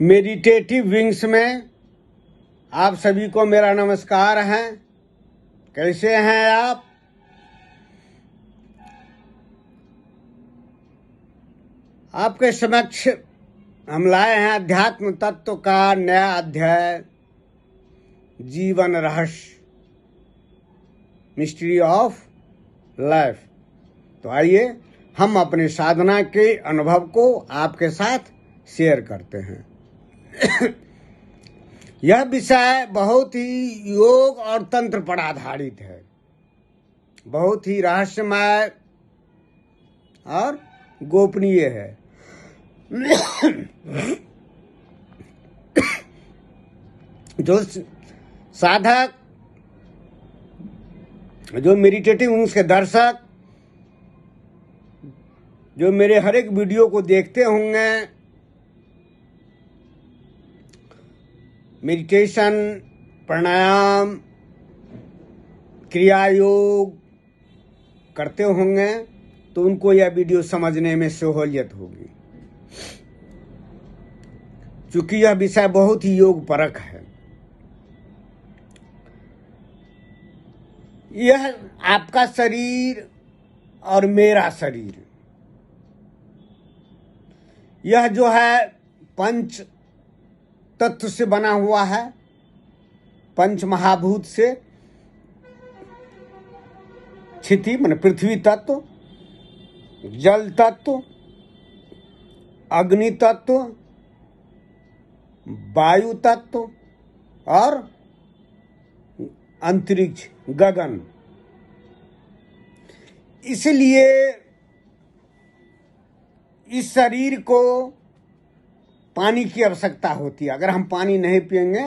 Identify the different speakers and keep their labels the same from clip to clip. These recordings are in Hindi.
Speaker 1: मेडिटेटिव विंग्स में आप सभी को मेरा नमस्कार है। कैसे हैं आप? आपके समक्ष हम लाए हैं अध्यात्म तत्व का नया अध्याय, जीवन रहस्य, मिस्ट्री ऑफ लाइफ। तो आइए हम अपने साधना के अनुभव को आपके साथ शेयर करते हैं। यह विषय बहुत ही योग और तंत्र पर आधारित है, बहुत ही रहस्यमय और गोपनीय है। जो साधक, जो मेडिटेटिव के दर्शक, जो मेरे हर एक वीडियो को देखते होंगे, मेडिटेशन, प्राणायाम, क्रिया योग करते होंगे, तो उनको यह वीडियो समझने में सहूलियत होगी, क्योंकि यह विषय बहुत ही योग परक है। यह आपका शरीर और मेरा शरीर, यह जो है पंच तत्व से बना हुआ है, पंच महाभूत से। क्षिति माने पृथ्वी तत्व, जल तत्व, अग्नि तत्व, वायु तत्व और अंतरिक्ष गगन। इसलिए इस शरीर को पानी की आवश्यकता होती है। अगर हम पानी नहीं पिएंगे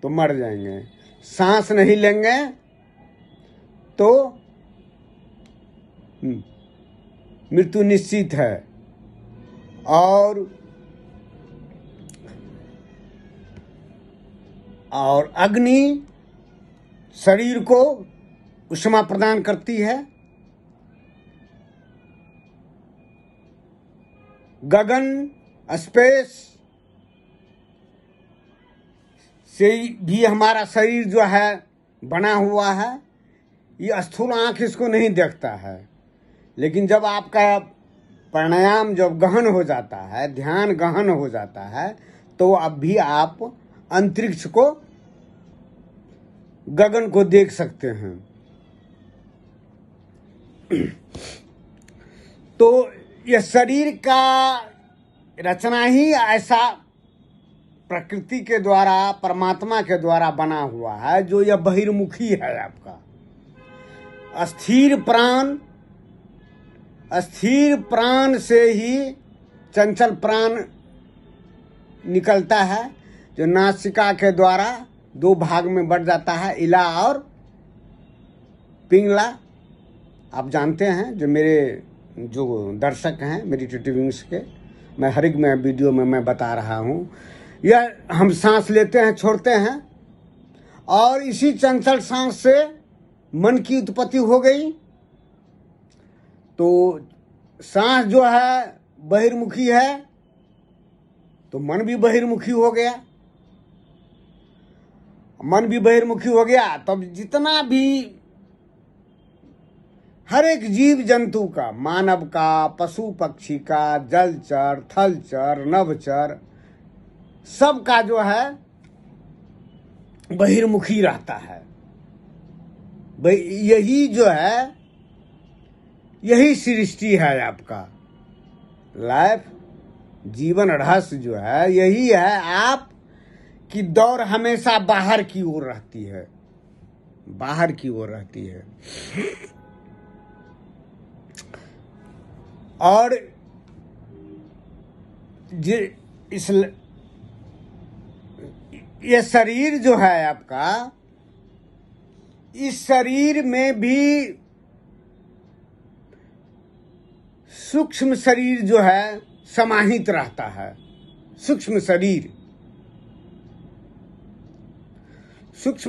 Speaker 1: तो मर जाएंगे, सांस नहीं लेंगे तो मृत्यु निश्चित है। और अग्नि शरीर को ऊष्मा प्रदान करती है। गगन, स्पेस से भी हमारा शरीर जो है बना हुआ है। ये स्थूल आंख इसको नहीं देखता है, लेकिन जब आपका प्राणायाम जब गहन हो जाता है, ध्यान गहन हो जाता है, तो अब भी आप अंतरिक्ष को, गगन को देख सकते हैं। तो यह शरीर का रचना ही ऐसा प्रकृति के द्वारा, परमात्मा के द्वारा बना हुआ है, जो यह बहिर्मुखी है। आपका स्थिर प्राण से ही चंचल प्राण निकलता है, जो नासिका के द्वारा दो भाग में बढ़ जाता है, इला और पिंगला। आप जानते हैं, जो मेरे जो दर्शक हैं मेडिटेटिव विंग्स के, मैं हर एक में वीडियो में मैं बता रहा हूँ। यह हम सांस लेते हैं, छोड़ते हैं, और इसी चंचल सांस से मन की उत्पत्ति हो गई। तो सांस जो है बहिर्मुखी है, तो मन भी बहिर्मुखी हो गया। मन भी बहिर्मुखी हो गया, तब जितना भी हर एक जीव जंतु का, मानव का, पशु पक्षी का, जलचर, थलचर, नभचर, सबका जो है बहिर्मुखी रहता है। यही जो है, यही सृष्टि है आपका लाइफ, जीवन रहस्य जो है यही है। आप की दौड़ हमेशा बाहर की ओर रहती है, बाहर की ओर रहती है। और ये शरीर जो है आपका, इस शरीर में भी सूक्ष्म शरीर जो है समाहित रहता है। सूक्ष्म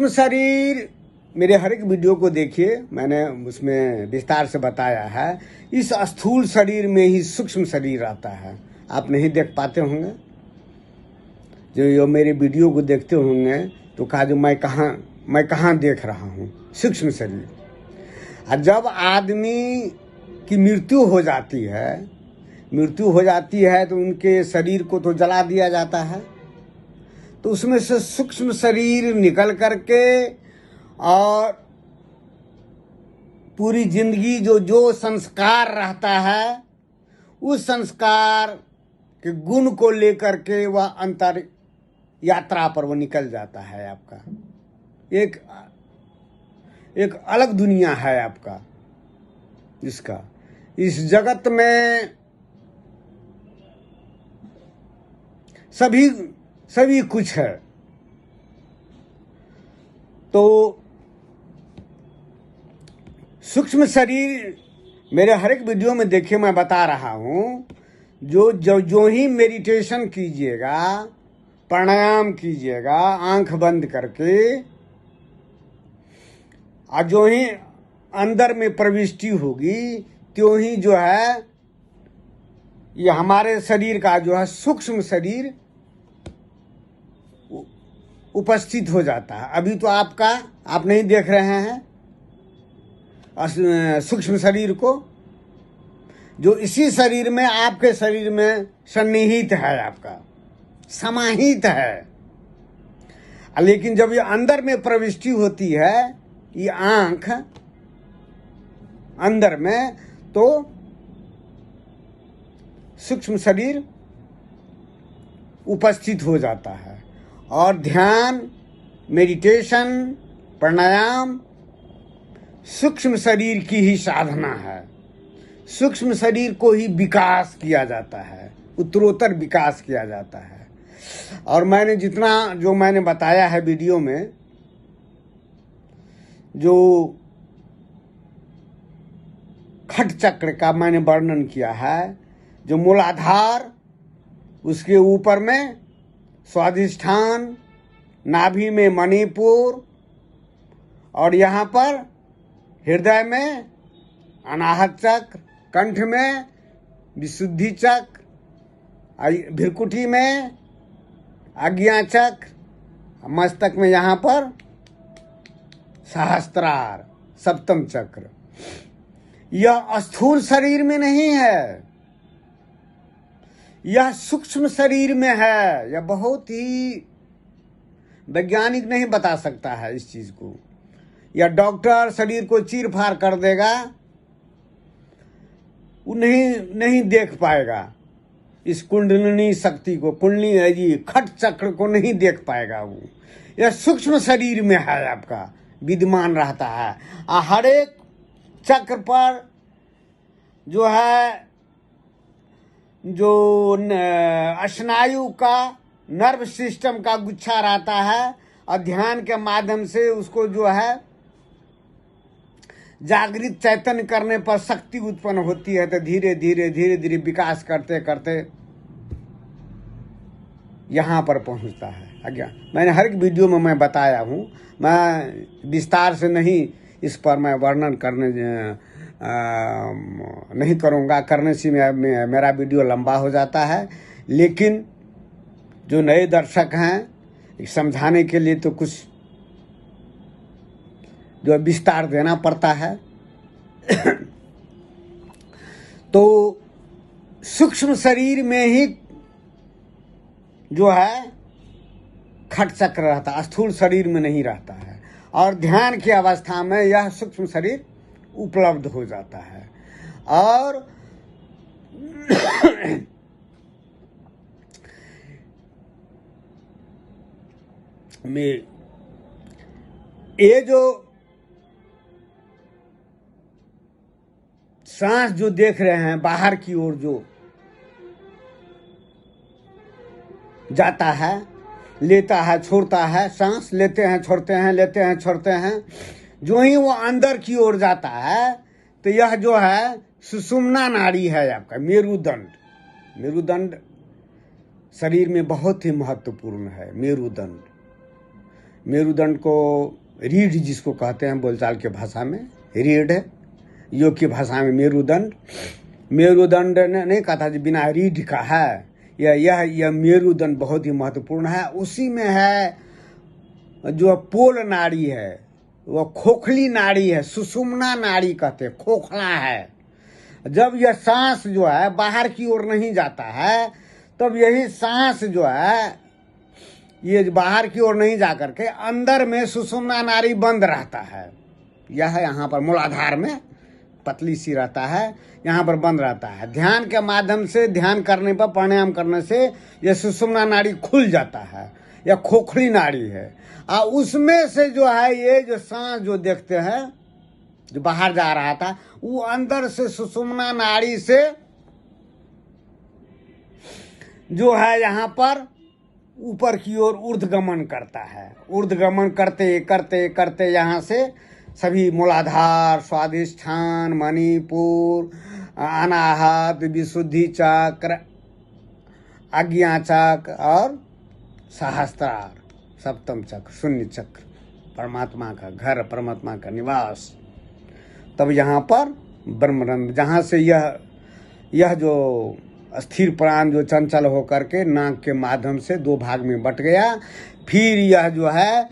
Speaker 1: शरीर मेरे हर एक वीडियो को देखिए, मैंने उसमें विस्तार से बताया है। इस स्थूल शरीर में ही सूक्ष्म शरीर आता है, आप नहीं देख पाते होंगे। जो ये मेरे वीडियो को देखते होंगे तो कहा जो मैं कहाँ देख रहा हूँ सूक्ष्म शरीर। और जब आदमी की मृत्यु हो जाती है तो उनके शरीर को तो जला दिया जाता है, तो उसमें से सूक्ष्म शरीर निकल करके और पूरी जिंदगी जो संस्कार रहता है उस संस्कार के गुण को लेकर के वह अंतर यात्रा पर वो निकल जाता है। आपका एक अलग दुनिया है आपका, इसका इस जगत में सभी कुछ है। तो सूक्ष्म शरीर मेरे हर एक वीडियो में देखिए मैं बता रहा हूँ, जो ही मेडिटेशन कीजिएगा, प्राणायाम कीजिएगा आंख बंद करके, और जो ही अंदर में प्रविष्टि होगी त्यों ही जो है ये हमारे शरीर का जो है सूक्ष्म शरीर उपस्थित हो जाता है। अभी तो आप नहीं देख रहे हैं सूक्ष्म शरीर को, जो इसी शरीर में आपके शरीर में सन्निहित है, आपका समाहित है। लेकिन जब ये अंदर में प्रविष्टि होती है, ये आंख अंदर में, तो सूक्ष्म शरीर उपस्थित हो जाता है। और ध्यान, मेडिटेशन, प्राणायाम सूक्ष्म शरीर की ही साधना है। सूक्ष्म शरीर को ही विकास किया जाता है, उत्तरोत्तर विकास किया जाता है। और मैंने जो मैंने बताया है वीडियो में, जो खट चक्र का मैंने वर्णन किया है, जो मूलाधार, उसके ऊपर में स्वाधिष्ठान, नाभि में मणिपुर, और यहाँ पर हृदय में अनाहत चक्र, कंठ में विशुद्धि चक्र, भृकुटी में आज्ञा चक्र, मस्तक में यहाँ पर सहस्त्रार सप्तम चक्र। यह स्थूल शरीर में नहीं है, यह सूक्ष्म शरीर में है। यह बहुत ही वैज्ञानिक नहीं बता सकता है इस चीज को। या डॉक्टर शरीर को चीर फाड़ कर देगा, वो नहीं देख पाएगा इस कुंडलिनी शक्ति को, कुंडली खट चक्र को नहीं देख पाएगा वो। यह सूक्ष्म शरीर में है, आपका विद्यमान रहता है। हर एक चक्र पर जो है, जो स्नायु का, नर्व सिस्टम का गुच्छा रहता है, और ध्यान के माध्यम से उसको जो है जागृत चैतन्य करने पर शक्ति उत्पन्न होती है। तो धीरे धीरे विकास करते करते यहाँ पर पहुँचता है। आज्ञा मैंने हर एक वीडियो में मैं बताया हूँ, मैं विस्तार से नहीं इस पर मैं वर्णन नहीं करूँगा, करने से मेरा वीडियो लंबा हो जाता है। लेकिन जो नए दर्शक हैं, समझाने के लिए तो कुछ जो विस्तार देना पड़ता है। तो सूक्ष्म शरीर में ही जो है खट चक्र रहता है, स्थूल शरीर में नहीं रहता है। और ध्यान की अवस्था में यह सूक्ष्म शरीर उपलब्ध हो जाता है। और ये जो सांस जो देख रहे हैं बाहर की ओर जो जाता है, लेता है, छोड़ता है, सांस लेते हैं, छोड़ते हैं, लेते हैं, छोड़ते हैं, जो ही वो अंदर की ओर जाता है, तो यह जो है सुषुम्ना नाड़ी है आपका, मेरुदंड। मेरुदंड शरीर में बहुत ही महत्वपूर्ण है। मेरुदंड को रीढ़ जिसको कहते हैं बोलचाल के भाषा में, रीढ़ है, योग की भाषा में मेरुदंड। मेरुदंड ने नहीं कहा था बिना रीढ़ का है, यह मेरुदंड बहुत ही महत्वपूर्ण है। उसी में है जो पोल नाड़ी है, वह खोखली नाड़ी है, सुषुम्ना नाड़ी कहते हैं, खोखला है। जब यह सांस जो है बाहर की ओर नहीं जाता है, तब यही सांस जो है ये बाहर की ओर नहीं जाकर के अंदर में सुषुम्ना नाड़ी बंद रहता है। यह यहाँ पर मूलाधार में पतली सी रहता है, यहाँ पर बंद रहता है। ध्यान के माध्यम से, ध्यान करने पर, प्राणायाम करने से यह सुषुम्ना नाड़ी खुल जाता है। यह खोखली नाड़ी है। और उसमें से जो है ये जो सांस जो देखते हैं जो बाहर जा रहा था, वो अंदर से सुषुम्ना नाड़ी से जो है यहाँ पर ऊपर की ओर ऊर्ध्वगमन करता है। ऊर्ध्वगमन करते करते करते यहाँ से सभी मूलाधार, स्वादिष्ठान, मणिपुर, अनाहत, विशुद्धि चक्र, आज्ञा चक्र और सहस्त्रार, सप्तम चक्र, शून्य चक्र, परमात्मा का घर, परमात्मा का निवास। तब यहाँ पर ब्रह्मरंध्र, जहाँ से यह जो स्थिर प्राण जो चंचल होकर के नाक के माध्यम से दो भाग में बट गया। फिर यह जो है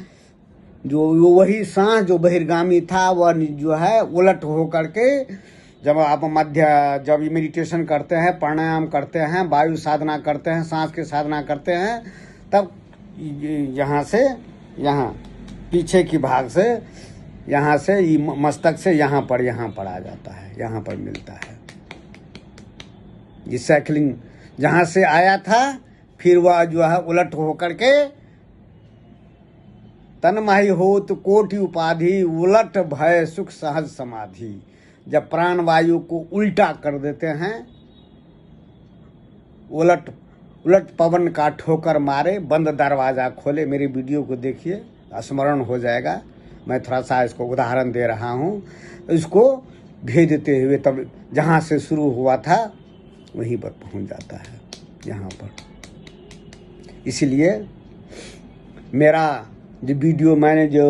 Speaker 1: जो वही सांस जो बहिर्गामी था वह जो है उलट होकर के, जब आप जब मेडिटेशन करते हैं, प्राणायाम करते हैं, वायु साधना करते हैं, सांस की साधना करते हैं, तब यहाँ से यहाँ पीछे की भाग से, यहाँ से मस्तक से यहाँ पर आ जाता है, यहाँ पर मिलता है। ये साइकिलिंग जहाँ से आया था, फिर वह जो है उलट होकर के तन्मय होत कोटि उपाधि, उलट भय सुख सहज समाधि। जब प्राण वायु को उल्टा कर देते हैं, उलट पवन का ठोकर मारे, बंद दरवाजा खोले। मेरी वीडियो को देखिए, स्मरण हो जाएगा। मैं थोड़ा सा इसको उदाहरण दे रहा हूँ, इसको भेजते हुए तब जहाँ से शुरू हुआ था वहीं पर पहुँच जाता है, यहाँ पर। इसलिए मेरा जो वीडियो, मैंने जो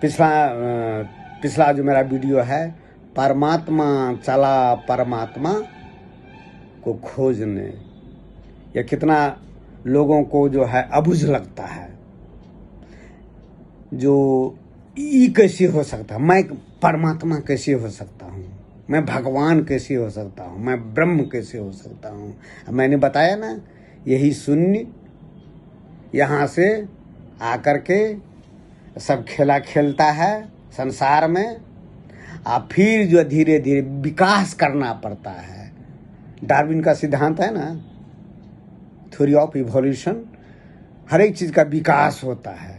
Speaker 1: पिछला जो मेरा वीडियो है, परमात्मा चला परमात्मा को खोजने, यह कितना लोगों को जो है अबुझ लगता है। जो ये कैसे हो सकता है, मैं परमात्मा कैसे हो सकता हूँ, मैं भगवान कैसे हो सकता हूँ, मैं ब्रह्म कैसे हो सकता हूँ। मैंने बताया ना, यही शून्य यहाँ से आकर के सब खेला खेलता है संसार में, और फिर जो धीरे धीरे विकास करना पड़ता है। डार्विन का सिद्धांत है ना, थ्योरी ऑफ इवोल्यूशन, हर एक चीज़ का विकास होता है।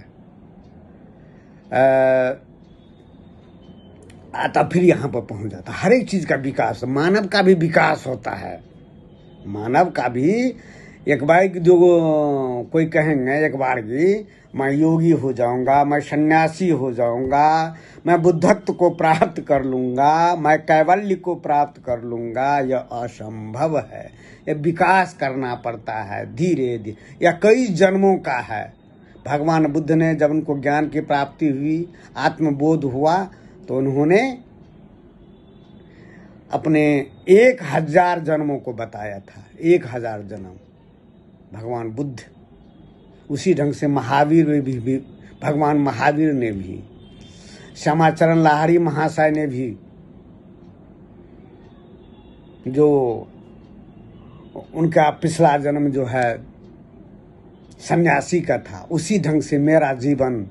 Speaker 1: तब फिर यहाँ पर पहुँच जाता है, हर एक चीज़ का विकास। मानव का भी विकास होता है, मानव का भी। एक बार जो कोई कहेंगे एक बार की, मैं योगी हो जाऊंगा, मैं सन्यासी हो जाऊंगा, मैं बुद्धत्व को प्राप्त कर लूंगा, मैं कैवल्य को प्राप्त कर लूंगा, यह असंभव है। यह विकास करना पड़ता है धीरे धीरे, यह कई जन्मों का है। भगवान बुद्ध ने जब उनको ज्ञान की प्राप्ति हुई, आत्मबोध हुआ, तो उन्होंने अपने 1000 जन्मों को बताया था। 1000 जन्म भगवान बुद्ध। उसी ढंग से महावीर में भी भगवान महावीर ने भी, श्यामाचरण लाहिड़ी महाशय ने भी, जो उनका पिछला जन्म जो है सन्यासी का था, उसी ढंग से मेरा जीवन,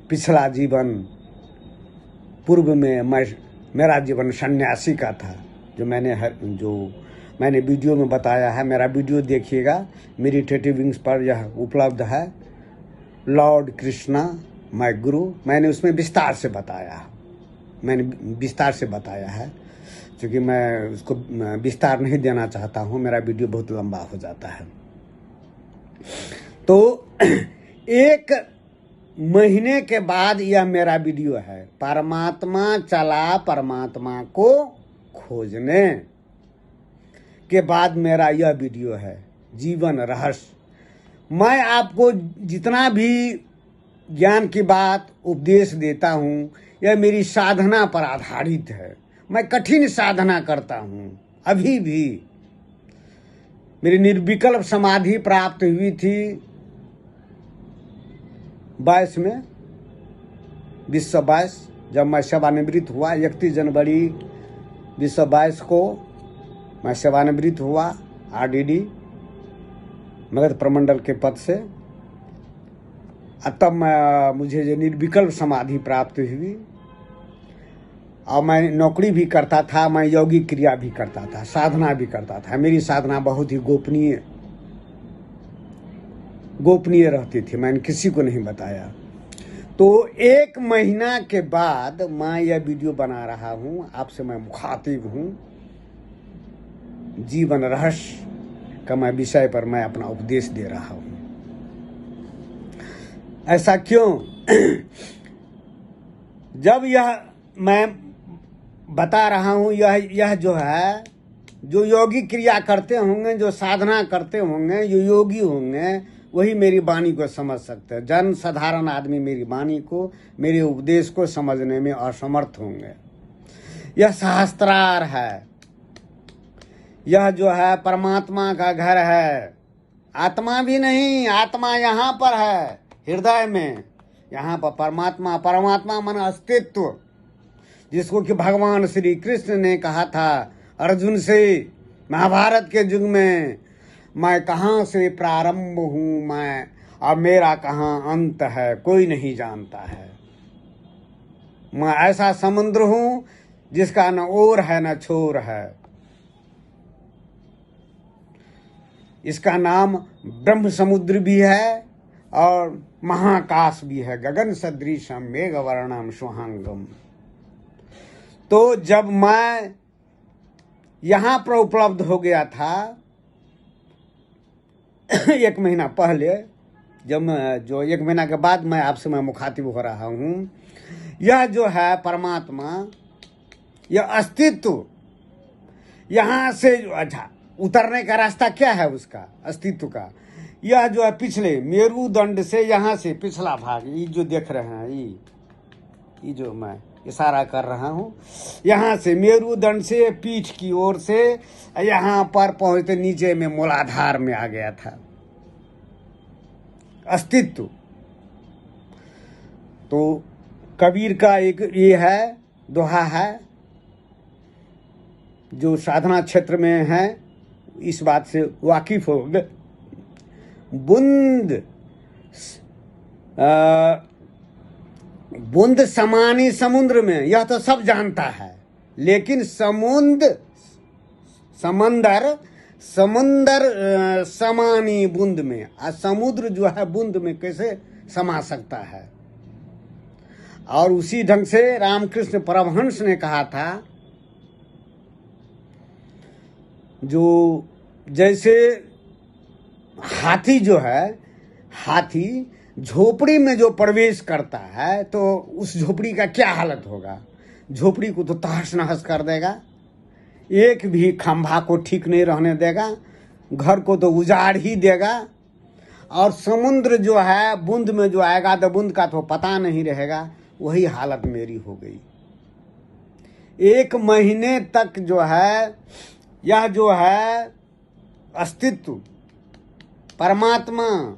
Speaker 1: पिछला जीवन, पूर्व में मेरा जीवन सन्यासी का था। जो मैंने वीडियो में बताया है, मेरा वीडियो देखिएगा, मेडिटेटिव विंग्स पर यह उपलब्ध है। लॉर्ड कृष्णा माय गुरु, मैंने उसमें विस्तार से बताया है, क्योंकि मैं उसको विस्तार नहीं देना चाहता हूँ, मेरा वीडियो बहुत लंबा हो जाता है। तो 1 महीने के बाद यह मेरा वीडियो है, परमात्मा चला परमात्मा को खोजने के बाद मेरा यह वीडियो है, जीवन रहस्य। मैं आपको जितना भी ज्ञान की बात उपदेश देता हूँ, यह मेरी साधना पर आधारित है। मैं कठिन साधना करता हूँ, अभी भी मेरी निर्विकल्प समाधि प्राप्त हुई थी 22 में 2022, जब मैं सेवानिवृत्त हुआ। 31 जनवरी 2022 को मैं सेवानिवृत्त हुआ आरडीडी मगध प्रमंडल के पद से। तब मुझे जो निर्विकल्प समाधि प्राप्त हुई, और मैं नौकरी भी करता था, मैं यौगिक क्रिया भी करता था, साधना भी करता था। मेरी साधना बहुत ही गोपनीय रहती थी, मैंने किसी को नहीं बताया। तो 1 महीना के बाद मैं यह वीडियो बना रहा हूँ, आपसे मैं मुखातिब हूँ। जीवन रहस्य का मैं विषय पर मैं अपना उपदेश दे रहा हूँ। ऐसा क्यों? जब यह मैं बता रहा हूँ, यह जो है, जो योगी क्रिया करते होंगे, जो साधना करते होंगे, जो योगी होंगे, वही मेरी वाणी को समझ सकते हैं। जन साधारण आदमी मेरी वाणी को, मेरे उपदेश को समझने में असमर्थ होंगे। यह सहस्त्रार है, यह जो है परमात्मा का घर है। आत्मा भी नहीं, आत्मा यहाँ पर है, हृदय में। यहाँ पर परमात्मा मन अस्तित्व, जिसको कि भगवान श्री कृष्ण ने कहा था अर्जुन से महाभारत के युग में, मैं कहाँ से प्रारंभ हूँ मैं, और मेरा कहाँ अंत है, कोई नहीं जानता है। मैं ऐसा समुद्र हूँ जिसका न ओर है न छोर है। इसका नाम ब्रह्म समुद्र भी है और महाकाश भी है। गगन सदृशम मेघवर्णम शुभांगम। तो जब मैं यहाँ पर उपलब्ध हो गया था 1 महीना पहले, जब जो 1 महीना के बाद मैं आपसे मैं मुखातिब हो रहा हूँ, यह जो है परमात्मा, यह अस्तित्व, यहाँ से अच्छा उतरने का रास्ता क्या है उसका अस्तित्व का? यह जो है पिछले मेरुदंड से, यहाँ से पिछला भाग, ये जो देख रहे हैं, ये जो मैं इशारा कर रहा हूँ, यहाँ से मेरुदंड से पीठ की ओर से यहाँ पर पहुँचते नीचे में मूलाधार में आ गया था अस्तित्व। तो कबीर का एक ये है दोहा है, जो साधना क्षेत्र में है इस बात से वाकिफ हो गए। बूंद समानी समुद्र में, यह तो सब जानता है, लेकिन समंदर समानी बूंद में, समुद्र जो है बूंद में कैसे समा सकता है? और उसी ढंग से रामकृष्ण परमहंस ने कहा था, जो जैसे हाथी जो है, हाथी झोपड़ी में जो प्रवेश करता है तो उस झोपड़ी का क्या हालत होगा? झोपड़ी को तो तहस नहस कर देगा, एक भी खंभा को ठीक नहीं रहने देगा, घर को तो उजाड़ ही देगा। और समुद्र जो है बूंद में जो आएगा तो बूंद का तो पता नहीं रहेगा। वही हालत मेरी हो गई। 1 महीने तक जो है, यह जो है अस्तित्व परमात्मा,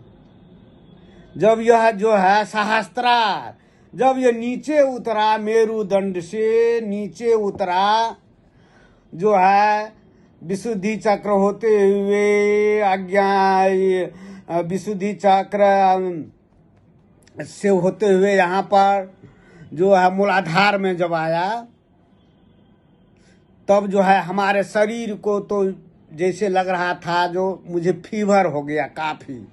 Speaker 1: जब यह जो है सहस्त्रार, जब यह नीचे उतरा, मेरुदंड से नीचे उतरा, जो है विशुद्धि चक्र होते हुए, विशुद्धि चक्र से होते हुए यहाँ पर जो है मूलाधार में जब आया, तब जो है हमारे शरीर को तो जैसे लग रहा था जो मुझे फीवर हो गया, काफ़ी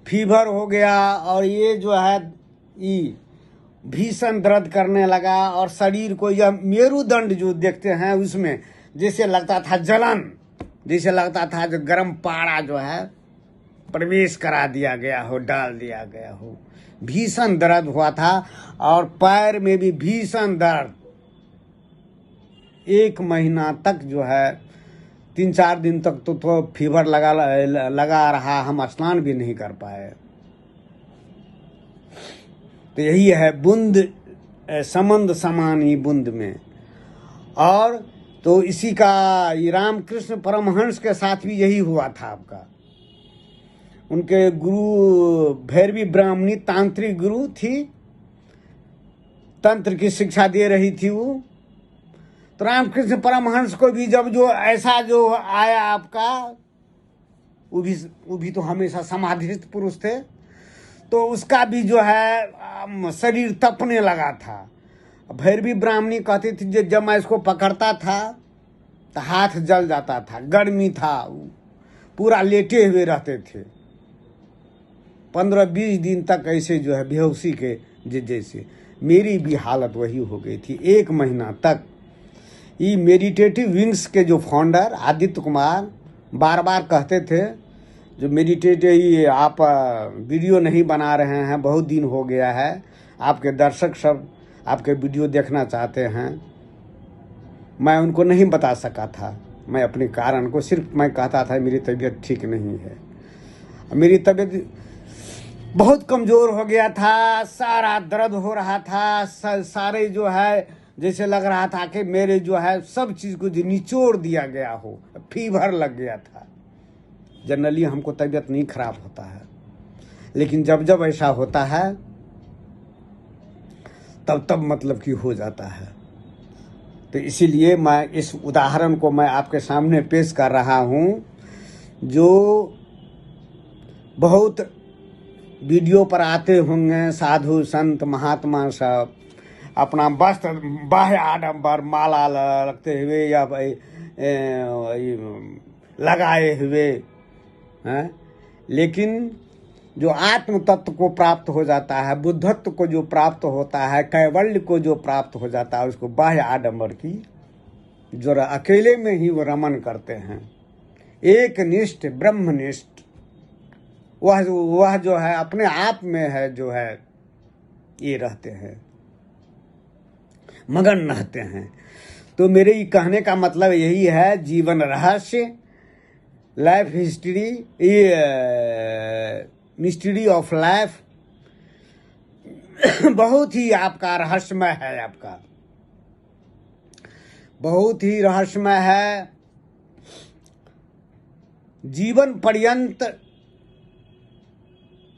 Speaker 1: फीवर हो गया। और ये जो है ये भीषण दर्द करने लगा, और शरीर को यह मेरुदंड जो देखते हैं उसमें जैसे लगता था जलन, जैसे लगता था जो गर्म पारा जो है प्रवेश करा दिया गया हो, डाल दिया गया हो। भीषण दर्द हुआ था, और पैर में भी भीषण दर्द। 1 महीना तक जो है 3-4 दिन तक तो फीवर लगा रहा, हम स्नान भी नहीं कर पाए। तो यही है बूंद समंद समानी बूंद में। और तो इसी का ये रामकृष्ण परमहंस के साथ भी यही हुआ था आपका। उनके गुरु भैरवी ब्राह्मणी तांत्रिक गुरु थी, तंत्र की शिक्षा दे रही थी वो। तो रामकृष्ण परमहंस को भी जब जो ऐसा जो आया आपका, वो भी तो हमेशा समाधिस्थ पुरुष थे, तो उसका भी जो है शरीर तपने लगा था। भैरवी ब्राह्मणी कहती थी जब मैं इसको पकड़ता था तो हाथ जल जाता था, गर्मी था, पूरा लेटे हुए रहते थे 15-20 दिन तक, ऐसे जो है बेहोशी के जैसे। मेरी भी हालत वही हो गई थी 1 महीना तक। ये मेडिटेटिव विंग्स के जो फाउंडर आदित्य कुमार बार बार कहते थे, जो मेडिटेटिव आप वीडियो नहीं बना रहे हैं, बहुत दिन हो गया है, आपके दर्शक सब आपके वीडियो देखना चाहते हैं। मैं उनको नहीं बता सका था, मैं अपने कारण को सिर्फ मैं कहता था मेरी तबीयत ठीक नहीं है। मेरी तबीयत बहुत कमज़ोर हो गया था, सारा दर्द हो रहा था, सारे जो है जैसे लग रहा था कि मेरे जो है सब चीज़ को जो निचोड़ दिया गया हो, फीवर लग गया था। जनरली हमको तबीयत नहीं खराब होता है, लेकिन जब जब ऐसा होता है तब तब मतलब कि हो जाता है। तो इसीलिए मैं इस उदाहरण को मैं आपके सामने पेश कर रहा हूँ, जो बहुत वीडियो पर आते होंगे साधु संत महात्मा सब अपना वस्त्र बाह्य आडंबर माला रखते हुए या लगाए हुए हैं, लेकिन जो आत्म तत्व को प्राप्त हो जाता है, बुद्धत्व को जो प्राप्त होता है, कैवल्य को जो प्राप्त हो जाता है, उसको बाह्य आडंबर की जो अकेले में ही वो रमन करते हैं। एक निष्ठ ब्रह्मनिष्ठ वह जो है अपने आप में है, जो है ये रहते हैं, मगन रहते हैं। तो मेरे ये कहने का मतलब यही है, जीवन रहस्य, लाइफ हिस्ट्री, ये मिस्ट्री ऑफ लाइफ बहुत ही आपका रहस्यमय है, आपका बहुत ही रहस्यमय है। जीवन पर्यंत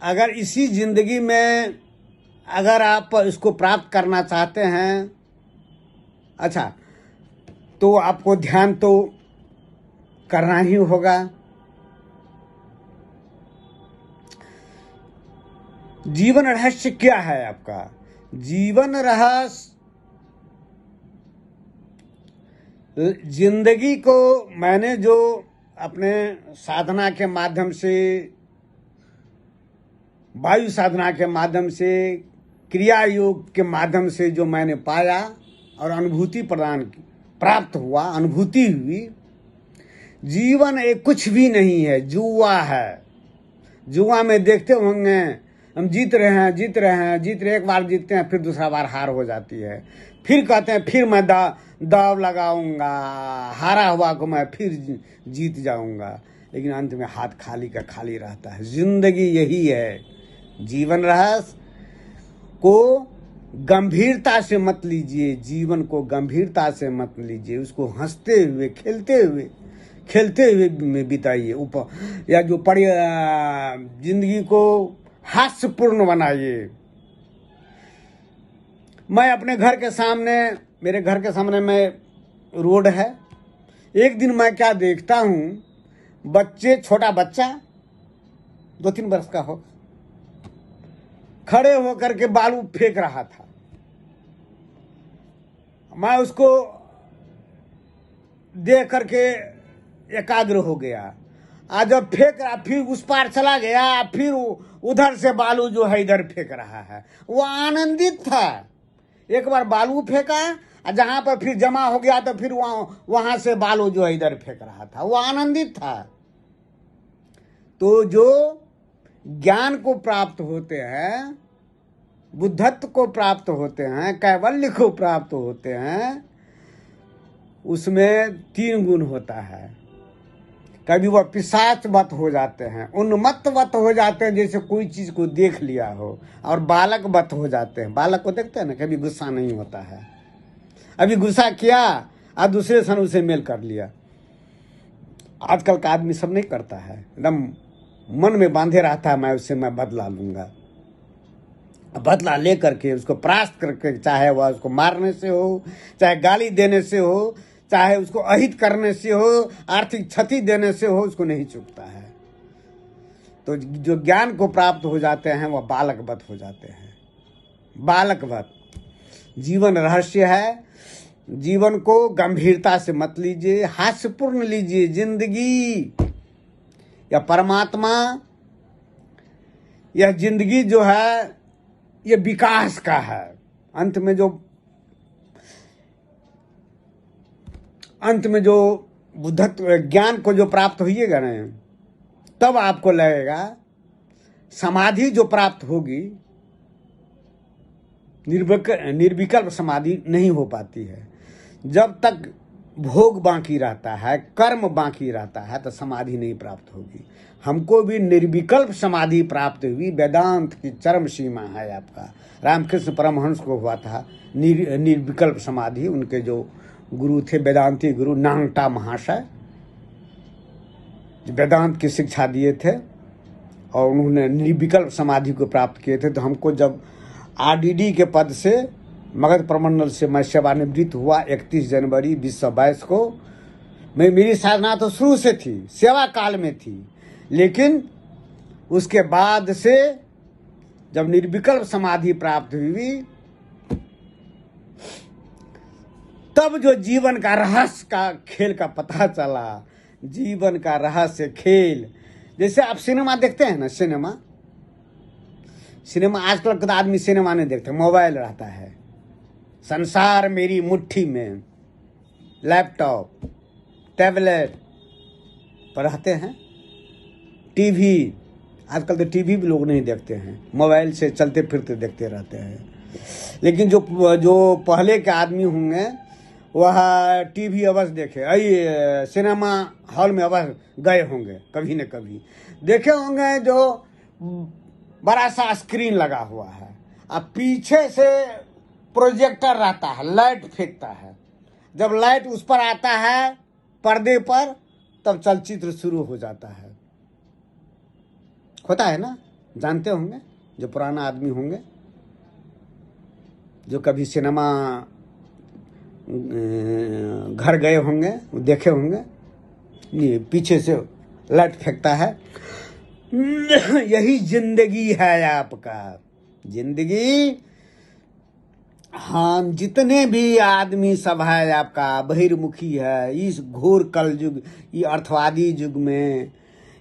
Speaker 1: अगर इसी जिंदगी में अगर आप इसको प्राप्त करना चाहते हैं, अच्छा, तो आपको ध्यान तो करना ही होगा। जीवन रहस्य क्या है आपका? जीवन रहस्य जिंदगी को मैंने जो अपने साधना के माध्यम से, वायु साधना के माध्यम से, क्रिया योग के माध्यम से जो मैंने पाया और अनुभूति प्राप्त हुआ, अनुभूति हुई, जीवन एक कुछ भी नहीं है, जुआ है। जुआ में देखते होंगे हम जीत रहे हैं, एक बार जीतते हैं, फिर दूसरा बार हार हो जाती है, फिर कहते हैं फिर मैं दाव लगाऊंगा, हारा हुआ को मैं फिर जीत जाऊंगा, लेकिन अंत में हाथ खाली का खाली रहता है। जिंदगी यही है। जीवन रहस्य को गंभीरता से मत लीजिए, जीवन को गंभीरता से मत लीजिए, उसको हंसते हुए खेलते हुए में बिताइए, या जो जिंदगी को हास्यपूर्ण बनाइए। मैं अपने घर के सामने, मेरे घर के सामने में रोड है, एक दिन मैं क्या देखता हूँ, छोटा बच्चा 2-3 वर्ष का हो, खड़े होकर के बालू फेंक रहा था। मैं उसको देख करके एकाग्र हो गया। आज जब फेंक रहा, फिर उस पार चला गया, फिर उधर से बालू जो है इधर फेंक रहा है। वो आनंदित था। एक बार बालू फेंका, जहां पर फिर जमा हो गया तो फिर वहां से बालू जो है इधर फेंक रहा था। वो आनंदित था। तो जो ज्ञान को प्राप्त होते हैं, बुद्धत्व को प्राप्त होते हैं, कैवल्य को प्राप्त होते हैं, उसमें 3 गुण होता है। कभी वह पिशाचवत हो जाते हैं, उन्मत्तवत हो जाते हैं, जैसे कोई चीज को देख लिया हो, और बालकवत हो जाते हैं। बालक को देखते हैं ना, कभी गुस्सा नहीं होता है। अभी गुस्सा किया आज दूसरे क्षण उसे मेल कर लिया। आजकल का आदमी सब नहीं करता है, एकदम मन में बांधे रहता है मैं उससे मैं बदला लूंगा। बदला ले करके उसको परास्त करके, चाहे वह उसको मारने से हो, चाहे गाली देने से हो, चाहे उसको अहित करने से हो, आर्थिक क्षति देने से हो, उसको नहीं चूकता है। तो जो ज्ञान को प्राप्त हो जाते हैं वह बालकवत हो जाते हैं। बालकवत जीवन रहस्य है। जीवन को गंभीरता से मत लीजिए, हास्यपूर्ण लीजिए। जिंदगी या परमात्मा, यह जिंदगी जो है ये विकास का है। अंत में जो बुद्धत्व ज्ञान को जो प्राप्त होइएगा ना, तब आपको लगेगा समाधि जो प्राप्त होगी, निर्विकल्प समाधि नहीं हो पाती है। जब तक भोग बाकी रहता है, कर्म बाकी रहता है, तो समाधि नहीं प्राप्त होगी। हमको भी निर्विकल्प समाधि प्राप्त हुई, वेदांत की चरम सीमा है आपका। रामकृष्ण परमहंस को हुआ था निर्विकल्प समाधि। उनके जो गुरु थे, वेदांती गुरु नांगटा महाशय, वेदांत की शिक्षा दिए थे और उन्होंने निर्विकल्प समाधि को प्राप्त किए थे। तो हमको जब आरडीडी के पद से मगध प्रमंडल से मैं सेवानिवृत्त हुआ 31 जनवरी 2022 को, मेरी साधना तो शुरू से थी, सेवा काल में थी, लेकिन उसके बाद से जब निर्विकल्प समाधि प्राप्त हुई, तब जो जीवन का रहस्य का खेल का पता चला। जीवन का रहस्य खेल, जैसे आप सिनेमा देखते हैं ना, सिनेमा आजकल का आदमी सिनेमा नहीं देखते, मोबाइल रहता है, संसार मेरी मुट्ठी में, लैपटॉप, टैबलेट पर रहते हैं। टीवी, आजकल तो टीवी भी लोग नहीं देखते हैं, मोबाइल से चलते फिरते देखते रहते हैं। लेकिन जो पहले के आदमी होंगे वह टीवी अवश्य देखे, सिनेमा हॉल में अवश्य गए होंगे, कभी न कभी देखे होंगे, जो बड़ा सा स्क्रीन लगा हुआ है, अब पीछे से प्रोजेक्टर रहता है, लाइट फेंकता है। जब लाइट उस पर आता है पर्दे पर, तब चलचित्र शुरू हो जाता है। होता है ना, जानते होंगे जो पुराना आदमी होंगे, जो कभी सिनेमा घर गए होंगे, देखे होंगे, ये पीछे से लाइट फेंकता है। यही जिंदगी है आपका। जिंदगी, हम जितने भी आदमी सब है आपका बहिर्मुखी है। इस घोर कलयुग, ये अर्थवादी युग में,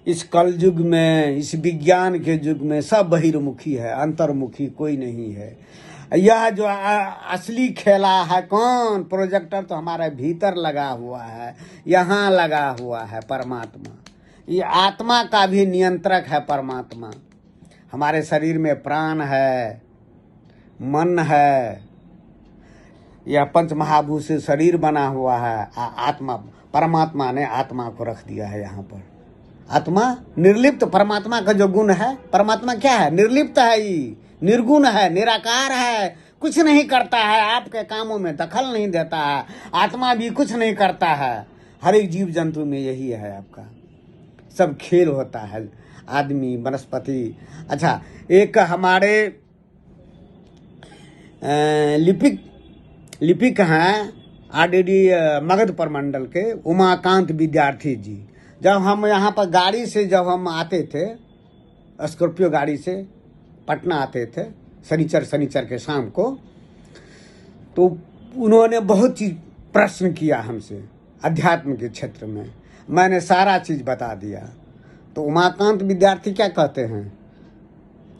Speaker 1: इस कलयुग में, इस विज्ञान के युग में सब बहिर्मुखी है, अंतर्मुखी कोई नहीं है। यह जो असली खेला है कौन? प्रोजेक्टर तो हमारे भीतर लगा हुआ है, यहाँ लगा हुआ है परमात्मा। ये आत्मा का भी नियंत्रक है परमात्मा। हमारे शरीर में प्राण है, मन है, यह पंच महाभूत से शरीर बना हुआ है। आत्मा, परमात्मा ने आत्मा को रख दिया है यहाँ पर। आत्मा निर्लिप्त, परमात्मा का जो गुण है, परमात्मा क्या है? निर्लिप्त है, ये निर्गुण है, निराकार है, कुछ नहीं करता है, आपके कामों में दखल नहीं देता है। आत्मा भी कुछ नहीं करता है। हर एक जीव जंतु में यही है आपका, सब खेल होता है, आदमी, वनस्पति। अच्छा, एक हमारे लिपिक हैं आरडीडी मगध प्रमंडल के, उमाकांत विद्यार्थी जी। जब हम यहाँ पर गाड़ी से जब हम आते थे, स्कॉर्पियो गाड़ी से पटना आते थे शनिचर के शाम को, तो उन्होंने बहुत चीज प्रश्न किया हमसे अध्यात्म के क्षेत्र में। मैंने सारा चीज बता दिया। तो उमाकांत विद्यार्थी क्या कहते हैं,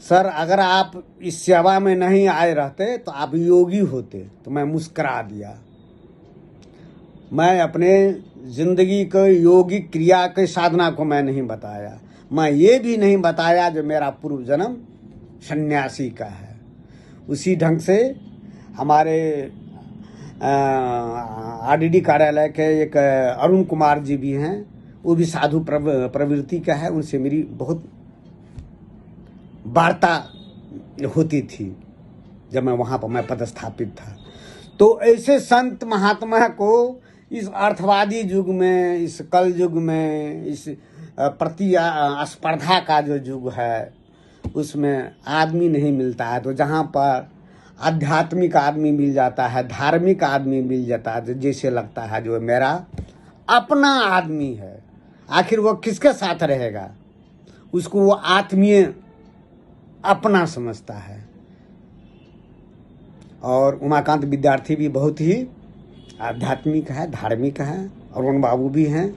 Speaker 1: सर अगर आप इस सेवा में नहीं आए रहते तो आप योगी होते। तो मैं मुस्करा दिया। मैं अपने जिंदगी को योगिक क्रिया के साधना को मैं नहीं बताया। मैं ये भी नहीं बताया जो मेरा पूर्व जन्म सन्यासी का है। उसी ढंग से हमारे आरडीडी कार्यालय के एक अरुण कुमार जी भी हैं, वो भी साधु प्रवृत्ति का है। उनसे मेरी बहुत वार्ता होती थी जब मैं वहाँ पर मैं पदस्थापित था। तो ऐसे संत महात्मा को इस अर्थवादी युग में, इस कल युग में, इस स्पर्धा का जो युग है, उसमें आदमी नहीं मिलता है। तो जहाँ पर आध्यात्मिक आदमी मिल जाता है, धार्मिक आदमी मिल जाता है, तो जैसे लगता है जो मेरा अपना आदमी है। आखिर वो किसके साथ रहेगा? उसको वो आत्मीय अपना समझता है। और उमाकांत विद्यार्थी भी बहुत ही आध्यात्मिक है, धार्मिक है, अरुण बाबू भी हैं।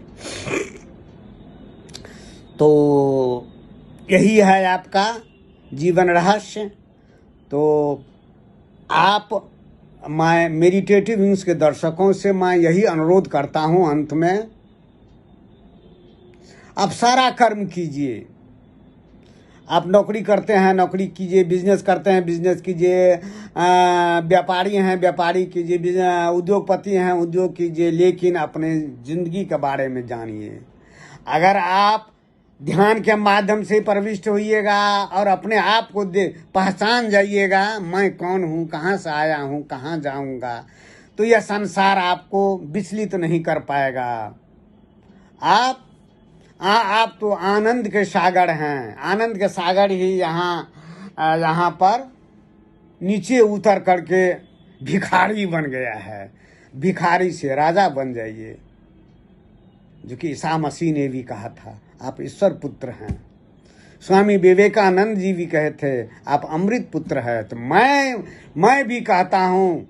Speaker 1: तो यही है आपका जीवन रहस्य। तो आप, मैं मेडिटेटिव विंग्स के दर्शकों से मैं यही अनुरोध करता हूं अंत में, आप सारा कर्म कीजिए। आप नौकरी करते हैं, नौकरी कीजिए, बिजनेस करते हैं, बिजनेस कीजिए, व्यापारी हैं, व्यापारी कीजिए, उद्योगपति हैं, उद्योग कीजिए, लेकिन अपने जिंदगी के बारे में जानिए। अगर आप ध्यान के माध्यम से प्रविष्ट होइएगा और अपने आप को पहचान जाइएगा, मैं कौन हूँ, कहाँ से आया हूँ, कहाँ जाऊँगा, तो यह संसार आपको विचलित नहीं कर पाएगा। आप तो आनंद के सागर हैं। आनंद के सागर ही यहाँ पर नीचे उतर करके भिखारी बन गया है। भिखारी से राजा बन जाइए, जो कि ईसा मसीह ने भी कहा था, आप ईश्वर पुत्र हैं। स्वामी विवेकानंद जी भी कहे थे, आप अमृत पुत्र हैं। तो मैं भी कहता हूँ,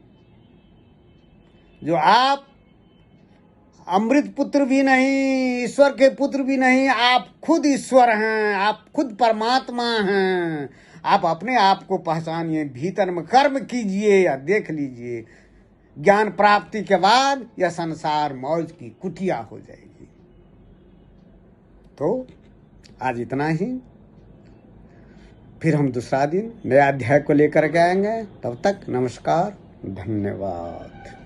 Speaker 1: जो आप अमृत पुत्र भी नहीं, ईश्वर के पुत्र भी नहीं, आप खुद ईश्वर हैं, आप खुद परमात्मा हैं। आप अपने आप को पहचानिए, भीतर में कर्म कीजिए या देख लीजिए। ज्ञान प्राप्ति के बाद यह संसार मौज की कुटिया हो जाएगी। तो आज इतना ही, फिर हम दूसरा दिन नया अध्याय को लेकर के आएंगे। तब तक नमस्कार, धन्यवाद।